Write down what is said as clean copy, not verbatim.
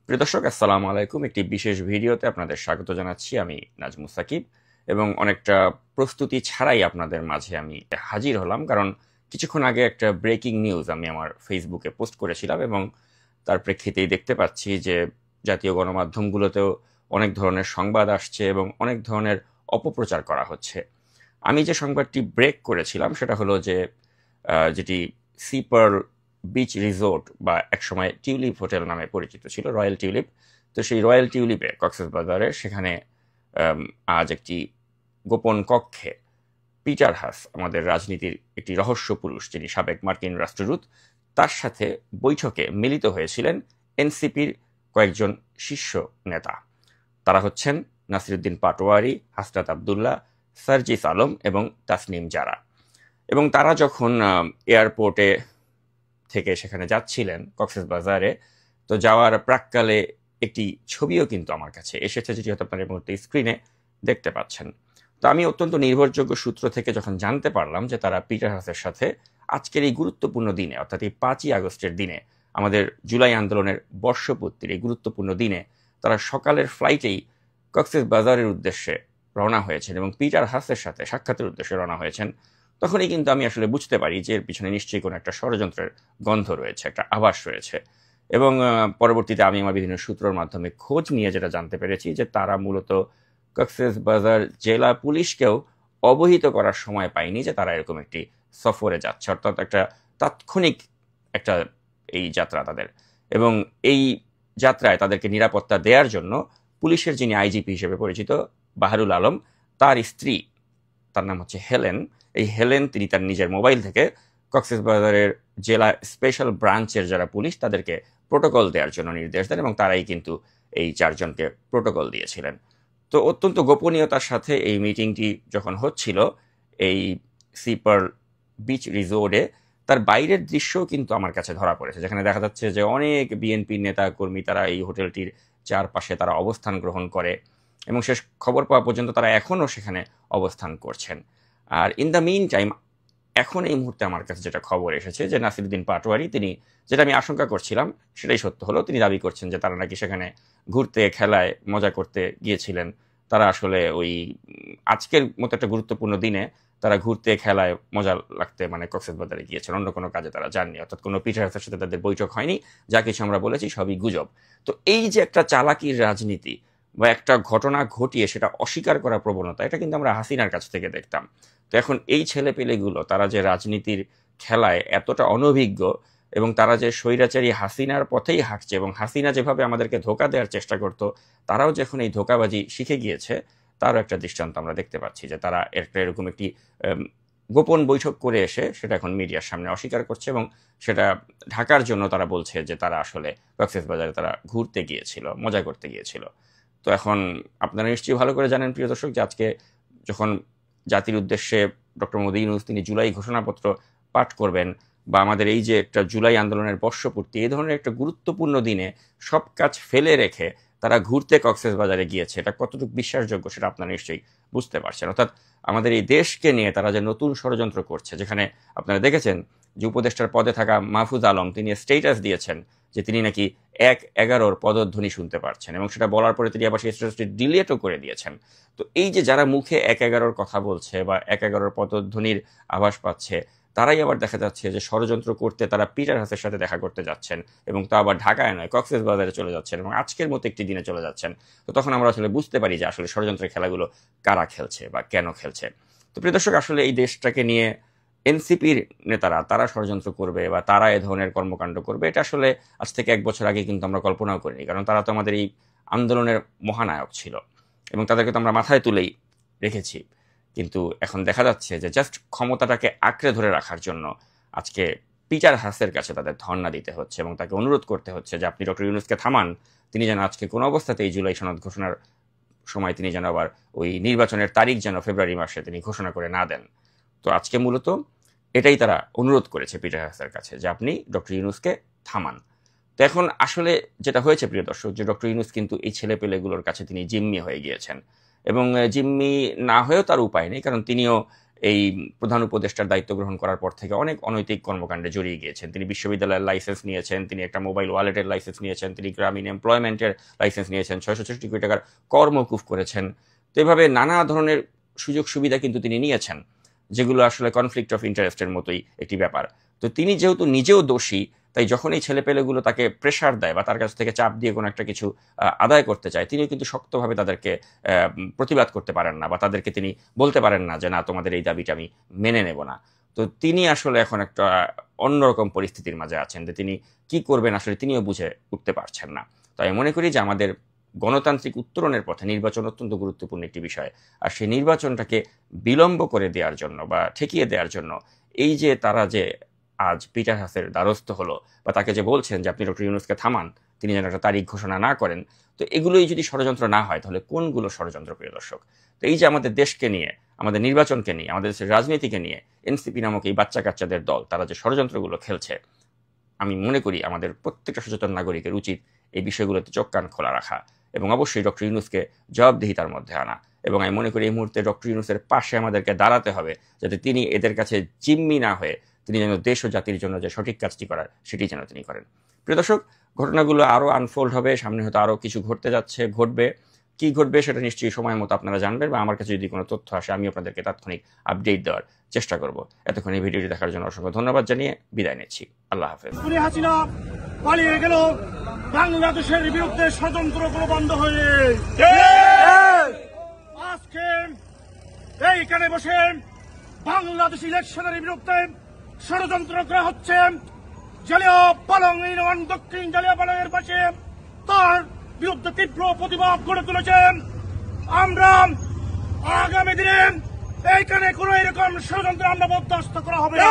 প্রিয় দর্শক, আসসালামু আলাইকুম। একটি বিশেষ ভিডিওতে আপনাদের স্বাগত জানাচ্ছি। আমি নাজমুস সাকিব এবং অনেকটা প্রস্তুতি ছাড়াই আপনাদের মাঝে আমি হাজির হলাম, কারণ কিছুক্ষণ আগে একটা ব্রেকিং নিউজ আমি আমার ফেসবুকে পোস্ট করেছিলাম এবং তার প্রেক্ষিতেই দেখতে পাচ্ছি যে জাতীয় গণমাধ্যমগুলোতেও অনেক ধরনের সংবাদ আসছে এবং অনেক ধরনের অপপ্রচার করা হচ্ছে। আমি যে সংবাদটি ব্রেক করেছিলাম সেটা হলো যে যেটি সি পার্ল বিচ রিসোর্ট বা একসময় টিউলিপ হোটেল নামে পরিচিত ছিল, রয়্যাল টিউলিপ। তো সেই রয়্যাল টিউলিপে কক্সবাজারে সেখানে আজ একটি গোপন কক্ষে পিটার হাস, আমাদের রাজনীতির একটি রহস্য পুরুষ যিনি সাবেক মার্কিন রাষ্ট্রদূত, তার সাথে বৈঠকে মিলিত হয়েছিলেন এনসিপির কয়েকজন শীর্ষ নেতা। তারা হচ্ছেন নাসিরুদ্দিন পাটোয়ারি, হাসনাত আবদুল্লাহ, সার্জিস আলম এবং তাসনিম জারা। এবং তারা যখন এয়ারপোর্টে থেকে সেখানে যাচ্ছিলেন কক্সবাজারে, তো যাওয়ার প্রাক্কালে একটি ছবিও কিন্তু আমার কাছে এসেছে, যেটি হয়তো আপনারা এই মুহূর্তে স্ক্রিনে দেখতে পাচ্ছেন। তো আমি অত্যন্ত নির্ভরযোগ্য সূত্র থেকে যখন জানতে পারলাম যে তারা পিটার হাসের সাথে আজকের এই গুরুত্বপূর্ণ দিনে, অর্থাৎ এই 5ই আগস্টের দিনে, আমাদের জুলাই আন্দোলনের বর্ষপূর্তির এই গুরুত্বপূর্ণ দিনে তারা সকালের ফ্লাইটেই কক্সবাজারের উদ্দেশ্যে রওনা হয়েছেন এবং পিটার হাসের সাথে সাক্ষাতের উদ্দেশ্যে রওনা হয়েছেন, তখনই কিন্তু আমি আসলে বুঝতে পারি যে এর পিছনে নিশ্চয়ই কোনো একটা ষড়যন্ত্রের গন্ধ রয়েছে, একটা আভাস রয়েছে। এবং পরবর্তীতে আমি আমার বিভিন্ন সূত্রের মাধ্যমে খোঁজ নিয়ে যেটা জানতে পেরেছি যে তারা মূলত কক্সবাজার জেলা পুলিশকেও অবহিত করার সময় পায়নি যে তারা এরকম একটি সফরে যাচ্ছে, অর্থাৎ একটা তাৎক্ষণিক একটা এই যাত্রা তাদের। এবং এই যাত্রায় তাদেরকে নিরাপত্তা দেওয়ার জন্য পুলিশের যিনি আইজিপি হিসেবে পরিচিত বাহারুল আলম, তার স্ত্রী, তার নাম হচ্ছে হেলেন, এই হেলেন তিনি তার নিজের মোবাইল থেকে কক্সবাজারের জেলা স্পেশাল ব্রাঞ্চের যারা পুলিশ তাদেরকে প্রোটোকল দেওয়ার জন্য নির্দেশ দেন এবং তারাই কিন্তু এই 4 জনকে প্রোটোকল দিয়েছিলেন। তো অত্যন্ত গোপনীয়তার সাথে এই মিটিংটি যখন হচ্ছিল এই সি পার্ল বিচ রিসোর্টে, তার বাইরের দৃশ্যও কিন্তু আমার কাছে ধরা পড়েছে, যেখানে দেখা যাচ্ছে যে অনেক বিএনপির নেতা কর্মী তারা এই হোটেলটির চারপাশে তারা অবস্থান গ্রহণ করে এবং শেষ খবর পাওয়া পর্যন্ত তারা এখনও সেখানে অবস্থান করছেন। আর ইন দ্য মিন টাইম, এখন এই মুহূর্তে আমার কাছে যেটা খবর এসেছে যে নাসিরুদ্দিন পাটোয়ারি, তিনি, যেটা আমি আশঙ্কা করছিলাম সেটাই সত্য হলো, তিনি দাবি করছেন যে তারা নাকি সেখানে ঘুরতে, খেলায়, মজা করতে গিয়েছিলেন। তারা আসলে ওই আজকের মতো একটা গুরুত্বপূর্ণ দিনে তারা ঘুরতে, খেলায়, মজা লাগতে মানে কক্সবাজারে গিয়েছেন, অন্য কোনো কাজে তারা যাননি, অর্থাৎ কোনো পিটার হাসের সাথে তাদের বৈঠক হয়নি। যা কিছু আমরা বলেছি সবই গুজব। তো এই যে একটা চালাকির রাজনীতি বা একটা ঘটনা ঘটিয়ে সেটা অস্বীকার করার প্রবণতা, এটা কিন্তু আমরা হাসিনার কাছ থেকে দেখতাম। তো এখন এই ছেলেপেলেগুলো তারা যে রাজনীতির খেলায় এতটা অনভিজ্ঞ এবং তারা যে স্বৈরাচারী হাসিনার পথেই হাঁটছে এবং হাসিনা যেভাবে আমাদেরকে ধোঁকা দেওয়ার চেষ্টা করত, তারাও যখন এই ধোঁকাবাজি শিখে গিয়েছে, তারও একটা দৃষ্টান্ত আমরা দেখতে পাচ্ছি যে তারা একটা এরকম একটি গোপন বৈঠক করে এসে সেটা এখন মিডিয়ার সামনে অস্বীকার করছে এবং সেটা ঢাকার জন্য তারা বলছে যে তারা আসলে কক্সবাজারে তারা ঘুরতে গিয়েছিল, মজা করতে গিয়েছিল। তো এখন আপনারা নিশ্চয়ই ভালো করে জানেন প্রিয় দর্শক যে আজকে যখন জাতির উদ্দেশ্যে ডক্টর মোদি ইউনূস তিনি জুলাই ঘোষণাপত্র পাঠ করবেন, বা আমাদের এই যে একটা জুলাই আন্দোলনের বর্ষপূর্তি, এই ধরনের একটা গুরুত্বপূর্ণ দিনে সব কাজ ফেলে রেখে তারা ঘুরতে কক্সবাজারে গিয়েছে, এটা কতটুকু বিশ্বাসযোগ্য সেটা আপনারা নিশ্চয়ই বুঝতে পারছেন। অর্থাৎ আমাদের এই দেশকে নিয়ে তারা যে নতুন ষড়যন্ত্র করছে, যেখানে আপনারা দেখেছেন যে উপদেষ্টার পদে থাকা মাহফুজ আলম তিনি স্টেটাস দিয়েছেন যে তিনি নাকি 1-11 পদধ্বনি শুনতে পারছেন এবং সেটা বলার পরে তিনি আবার সেই স্টেটাসটি ডিলিটও করে দিয়েছেন। তো এই যে যারা মুখে 1-11 কথা বলছে বা 1-11 পদধ্বনির আভাস পাচ্ছে, তারাই আবার দেখা যাচ্ছে যে ষড়যন্ত্র করতে তারা পিটার হাসের সাথে দেখা করতে যাচ্ছেন এবং তা আবার ঢাকায় নয়, কক্সবাজারে চলে যাচ্ছেন এবং আজকের মতো একটি দিনে চলে যাচ্ছেন। তো তখন আমরা আসলে বুঝতে পারি যে আসলে ষড়যন্ত্রের খেলাগুলো কারা খেলছে বা কেন খেলছে। তো প্রিয় দর্শক, আসলে এই দেশটাকে নিয়ে এনসিপির নেতারা তারা ষড়যন্ত্র করবে বা তারা এ ধরনের কর্মকাণ্ড করবে, এটা আসলে আজ থেকে 1 বছর আগে কিন্তু আমরা কল্পনাও করিনি, কারণ তারা তো আমাদের এই আন্দোলনের মহানায়ক ছিল এবং তাদেরকে তো আমরা মাথায় তুলেই রেখেছি। কিন্তু এখন দেখা যাচ্ছে যে জাস্ট ক্ষমতাটাকে আঁকড়ে ধরে রাখার জন্য আজকে পিটার হাসের কাছে তাদের ধর্ণা দিতে হচ্ছে এবং তাকে অনুরোধ করতে হচ্ছে যে আপনি ডক্টর ইউনূসকে থামান, তিনি যেন আজকে কোনো অবস্থাতেই জুলাই সনদ ঘোষণার সময় তিনি যেন আবার ওই নির্বাচনের তারিখ যেন ফেব্রুয়ারি মাসে তিনি ঘোষণা করে না দেন। তো আজকে মূলত এটাই তারা অনুরোধ করেছে পিটার হাসের কাছে যে আপনি ডক্টর ইউনূসকে থামান। তো এখন আসলে যেটা হয়েছে প্রিয় দর্শক, যে ডক্টর ইউনূস কিন্তু এই ছেলেপেলেগুলোর কাছে তিনি জিম্মি হয়ে গিয়েছেন এবং জিম্মি না হয়েও তার উপায় নেই, কারণ তিনিও এই প্রধান উপদেষ্টার দায়িত্ব গ্রহণ করার পর থেকে অনেক অনৈতিক কর্মকাণ্ডে জড়িয়ে গিয়েছেন। তিনি বিশ্ববিদ্যালয়ের লাইসেন্স নিয়েছেন, তিনি একটা মোবাইল ওয়ালেটের লাইসেন্স নিয়েছেন, তিনি গ্রামীণ এমপ্লয়মেন্টের লাইসেন্স নিয়েছেন, 664 কোটি টাকার কর মওকুফ করেছেন। তো এভাবে নানা ধরনের সুযোগ সুবিধা কিন্তু তিনি নিয়েছেন, যেগুলো আসলে কনফ্লিক্ট অফ ইন্টারেস্টের মতোই একটি ব্যাপার। তো তিনি যেহেতু নিজেও দোষী, তাই যখন এই ছেলেপেলেগুলো তাকে প্রেশার দেয় বা তার কাছ থেকে চাপ দিয়ে কোনো একটা কিছু আদায় করতে চায়, তিনিও কিন্তু শক্তভাবে তাদেরকে প্রতিবাদ করতে পারেন না, বা তাদেরকে তিনি বলতে পারেন না যে না, তোমাদের এই দাবিটা আমি মেনে নেব না। তো তিনি আসলে এখন একটা অন্যরকম পরিস্থিতির মাঝে আছেন, যে তিনি কি করবেন আসলে তিনিও বুঝে উঠতে পারছেন না। তো আমি মনে করি যে আমাদের গণতান্ত্রিক উত্তরণের পথে নির্বাচন অত্যন্ত গুরুত্বপূর্ণ একটি বিষয়। আর সেই নির্বাচনটাকে বিলম্ব করে দেওয়ার জন্য বা ঠেকিয়ে দেওয়ার জন্য এই যে তারা যে আজ পিটার হাসের দ্বারস্থ হলো, বা তাকে যে বলছেন যে আপনি ডক্টর ইউনূসকে থামান, তিনি যেন একটা তারিখ ঘোষণা না করেন, তো এগুলোই যদি ষড়যন্ত্র না হয় তাহলে কোনগুলো ষড়যন্ত্র, প্রিয় দর্শক? তো এই যে আমাদের দেশকে নিয়ে, আমাদের নির্বাচনকে নিয়ে, আমাদের দেশের রাজনীতিকে নিয়ে এনসিপি নামক এই বাচ্চা কাচ্চাদের দল তারা যে ষড়যন্ত্রগুলো খেলছে, আমি মনে করি আমাদের প্রত্যেকটা সচেতন নাগরিকের উচিত এই বিষয়গুলোতে চোখ কান খোলা রাখা এবং অবশ্যই ডক্টর ইউনূসকে জবাবদিহিতার মধ্যে আনা। এবং আমি মনে করি এই মুহূর্তে ডক্টর ইউনূসের পাশে আমাদেরকে দাঁড়াতে হবে, যাতে তিনি এদের কাছে জিম্মি না হয়ে তিনি যেন দেশ ও জাতির জন্য যে সঠিক কাজটি করার সেটি যেন তিনি করেন। প্রিয় দর্শক, ঘটনাগুলো আরও আনফোল্ড হবে, সামনে হয়তো আরও কিছু ঘটতে যাচ্ছে, ঘটবে। কি ঘটবে সেটা নিশ্চয়ই সময় মতো আপনারা জানবেন, বা আমার কাছে যদি কোনো তথ্য আসে আমি আপনাদেরকে তাৎক্ষণিক আপডেট দেওয়ার চেষ্টা করব। এতক্ষণ এই ভিডিওটি দেখার জন্য অসংখ্য ধন্যবাদ জানিয়ে বিদায় নিচ্ছি। আল্লাহ হাফেজ। হাসিনা পালিয়ে গেল, বাংলাদেশের বিরুদ্ধে ষড়যন্ত্র বন্ধ হয়ে আজকে এইখানে বসে বাংলাদেশ ইলেকশনের বিরুদ্ধে ষড়যন্ত্র করা হচ্ছে। জালিয়া পালং ইউনিয়ন দক্ষিণ জালিয়া পালংয়ের পাশে তার বিরুদ্ধে তীব্র প্রতিবাদ গড়ে তুলেছেন। আমরা আগামী দিনে এইখানে কোন এরকম ষড়যন্ত্র আমরা বরদাস্ত করা হবে না।